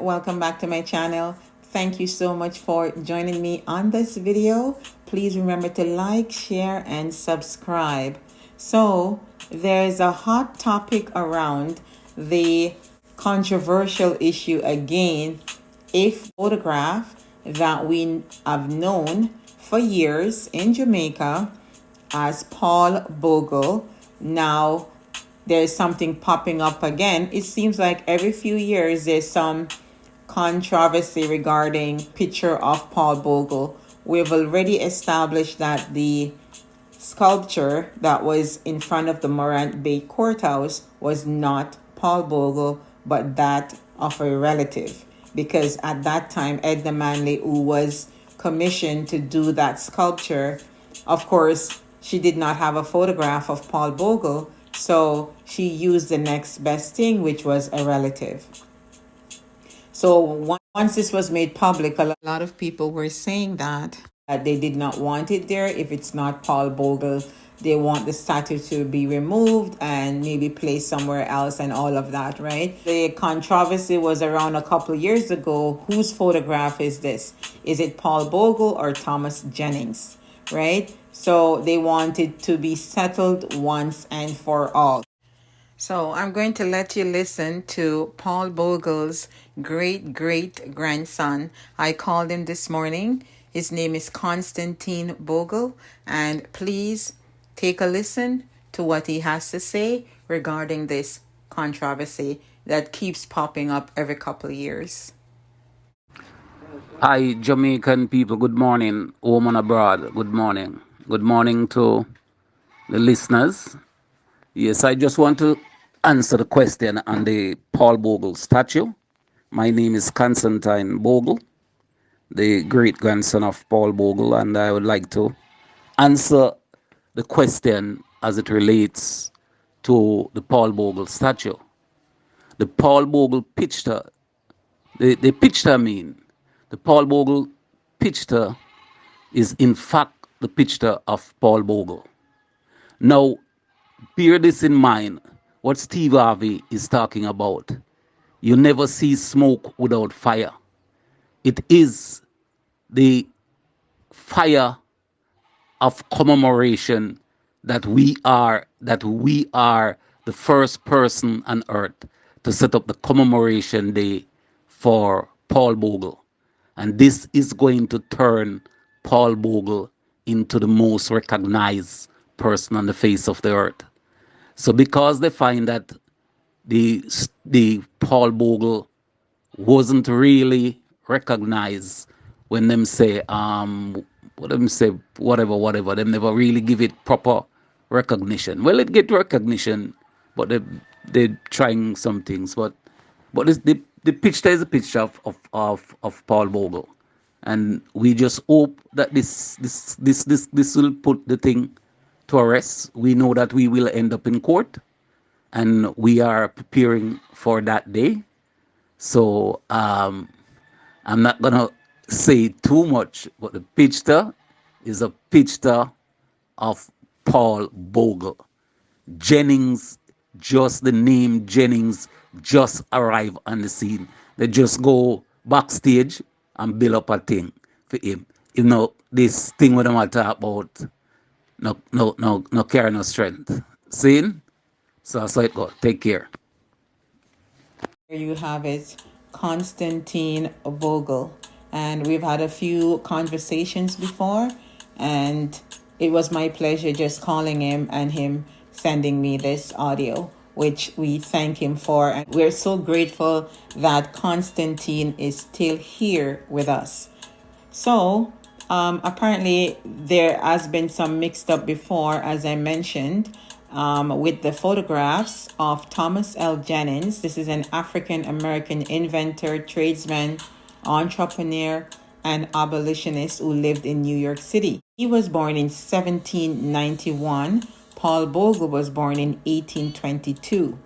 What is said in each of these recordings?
welcome back to my channel. Thank you so much for joining me on this video. Please remember to like, share, and subscribe. So there's a hot topic around the controversial issue again, if photograph that we have known for years in Jamaica as Paul Bogle. Now there's something popping up again. It seems like every few years there's some controversy regarding picture of Paul Bogle. We've already established that the sculpture that was in front of the Morant Bay courthouse was not Paul Bogle, but that of a relative. Because at that time, Edna Manley, who was commissioned to do that sculpture, of course, she did not have a photograph of Paul Bogle, so she used the next best thing, which was a relative. So once this was made public, a lot of people were saying that they did not want it there. If it's not Paul Bogle, they want the statue to be removed and maybe placed somewhere else and all of that, right? The controversy was around a couple of years ago. Whose photograph is this? Is it Paul Bogle or Thomas Jennings, right? So they wanted to be settled once and for all. So I'm going to let you listen to Paul Bogle's great-great-grandson. I called him this morning. His name is Constantine Bogle. And please take a listen to what he has to say regarding this controversy that keeps popping up every couple of years. Hi, Jamaican people. Good morning. Home and abroad. Good morning. Good morning to the listeners. Yes, I just want to answer the question on the Paul Bogle statue. My name is Constantine Bogle, the great-grandson of Paul Bogle, and I would like to answer the question as it relates to the Paul Bogle statue. The Paul Bogle picture, the Paul Bogle picture is in fact the picture of Paul Bogle. Now, bear this in mind, what Steve Harvey is talking about. You never see smoke without fire. It is the fire of commemoration that we are the first person on earth to set up the commemoration day for Paul Bogle. And this is going to turn Paul Bogle into the most recognized person on the face of the earth. So because they find that the Paul Bogle wasn't really recognized when them say whatever, them never really give it proper recognition. Well, it get recognition, but they're trying some things. But the picture is a picture of Paul Bogle, and we just hope that this will put the thing to a rest. We know that we will end up in court, and we are preparing for that day. So I'm not gonna say too much, but the picture is a picture of Paul Bogle. Jennings, just the name Jennings, just arrived on the scene. They just go backstage and build up a thing for him. You know, this thing with them I talk about, no care, no strength. Seeing? So that's how it goes. Take care. Here you have it, Constantine Bogle. And we've had a few conversations before, and it was my pleasure just calling him and him sending me this audio, which we thank him for. And we're so grateful that Constantine is still here with us. So apparently there has been some mixed up before, as I mentioned, with the photographs of Thomas L. Jennings. This is an African-American inventor, tradesman, entrepreneur, and abolitionist who lived in New York City. He was born in 1791. Paul Bogle was born in 1822.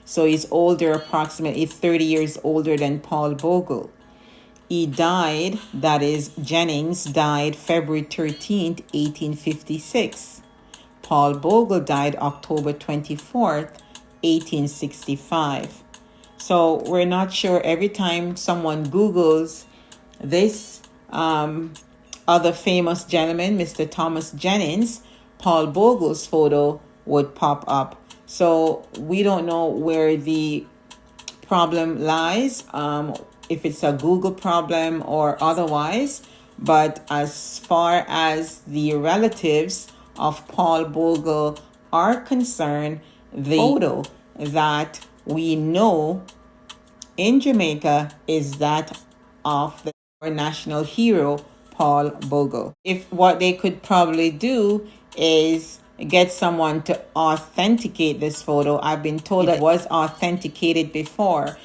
So he's older, approximately 30 years older than Paul Bogle. He died, that is, Jennings died February 13th, 1856. Paul Bogle died October 24th, 1865. So we're not sure. Every time someone Googles this other famous gentleman, Mr. Thomas Jennings, Paul Bogle's photo would pop up. So we don't know where the problem lies, if it's a Google problem or otherwise. But as far as the relatives of Paul Bogle are concerned, the photo that we know in Jamaica is that of the national hero, Paul Bogle. If what they could probably do is get someone to authenticate this photo. I've been told that it was authenticated before.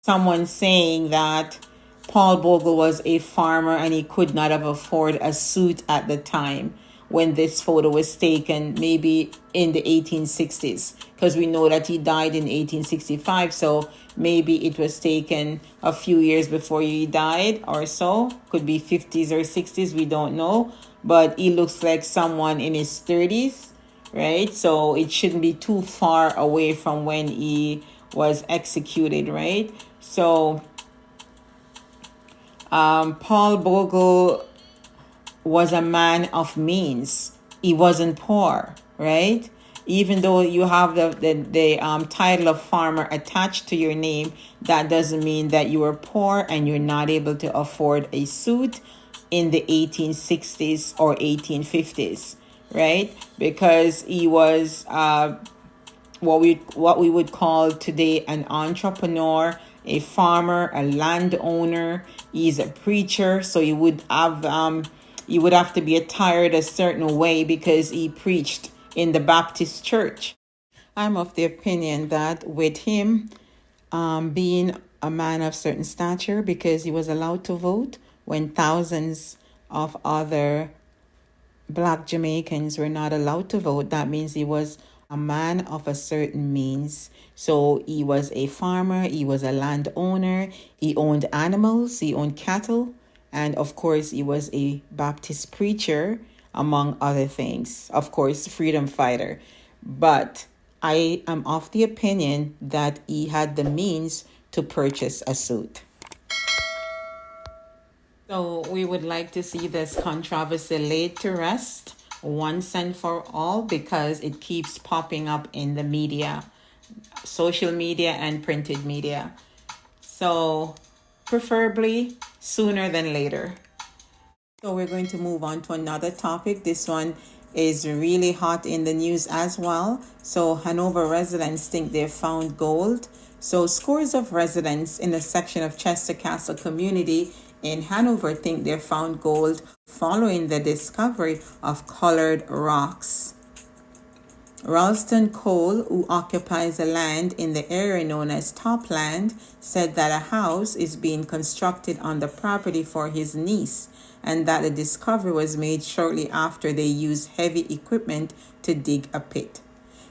Someone saying that Paul Bogle was a farmer and he could not have afforded a suit at the time when this photo was taken, maybe in the 1860s, because we know that he died in 1865. So maybe it was taken a few years before he died or so. Could be 50s or 60s, we don't know. But he looks like someone in his 30s, right? So it shouldn't be too far away from when he was executed, right? So Paul Bogle was a man of means. He wasn't poor, right? Even though you have the title of farmer attached to your name, that doesn't mean that you are poor and you're not able to afford a suit in the 1860s or 1850s, right? Because he was what we would call today an entrepreneur, a farmer, a landowner. He's a preacher, so you would have to be attired a certain way because he preached in the Baptist church. I'm of the opinion that with him being a man of certain stature, because he was allowed to vote when thousands of other Black Jamaicans were not allowed to vote, that means he was a man of a certain means. So he was a farmer, he was a landowner, he owned animals, he owned cattle, and of course he was a Baptist preacher, among other things. Of course, freedom fighter. But I am of the opinion that he had the means to purchase a suit. So we would like to see this controversy laid to rest once and for all, because it keeps popping up in the media, social media and printed media. So preferably sooner than later. So we're going to move on to another topic. This one is really hot in the news as well. So Hanover residents think they've found gold. So scores of residents in a section of Chester Castle community in Hanover think they found gold following the discovery of colored rocks. Ralston Cole, who occupies the land in the area known as Topland, said that a house is being constructed on the property for his niece, and that the discovery was made shortly after they used heavy equipment to dig a pit.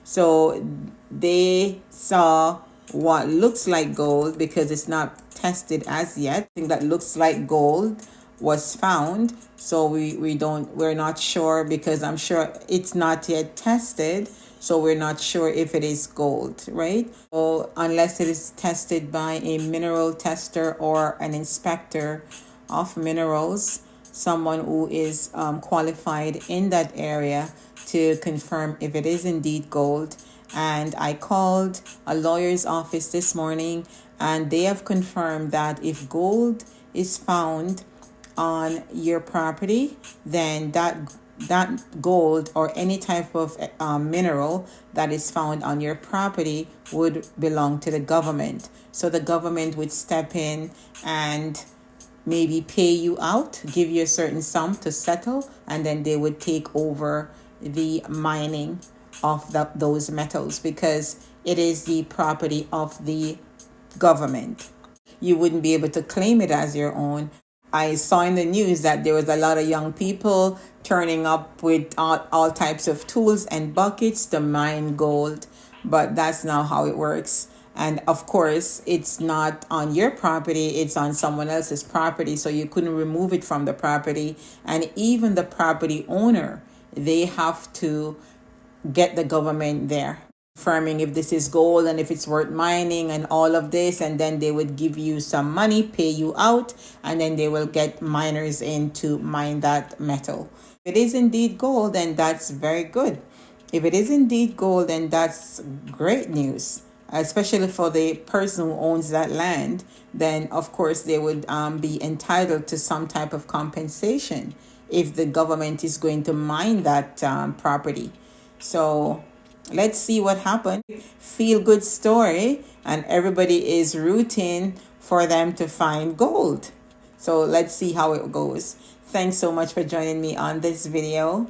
So they saw what looks like gold, because it's not tested as yet. Thing that looks like gold was found. So we're not sure, because I'm sure it's not yet tested. So we're not sure if it is gold, right? So unless it is tested by a mineral tester or an inspector of minerals, someone who is qualified in that area to confirm if it is indeed gold. And I called a lawyer's office this morning, and they have confirmed that if gold is found on your property, then that gold or any type of mineral that is found on your property would belong to the government. So the government would step in and maybe pay you out, give you a certain sum to settle, and then they would take over the mining of those metals, because it is the property of the government. You wouldn't be able to claim it as your own. I saw in the news that there was a lot of young people turning up with all types of tools and buckets to mine gold, but that's not how it works. And of course, it's not on your property, it's on someone else's property, so you couldn't remove it from the property. And even the property owner, they have to get the government there. confirming if this is gold and if it's worth mining and all of this, and then they would give you some money, pay you out, and then they will get miners in to mine that metal. If it is indeed gold, then that's very good. If it is indeed gold, then that's great news, especially for the person who owns that land. Then of course they would be entitled to some type of compensation if the government is going to mine that property. So let's see what happened. Feel good story, and everybody is rooting for them to find gold. So let's see how it goes. Thanks so much for joining me on this video.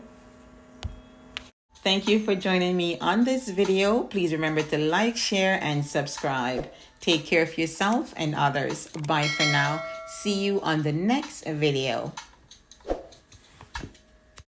Thank you for joining me on this video. Please remember to like, share, and subscribe. Take care of yourself and others. Bye for now. See you on the next video.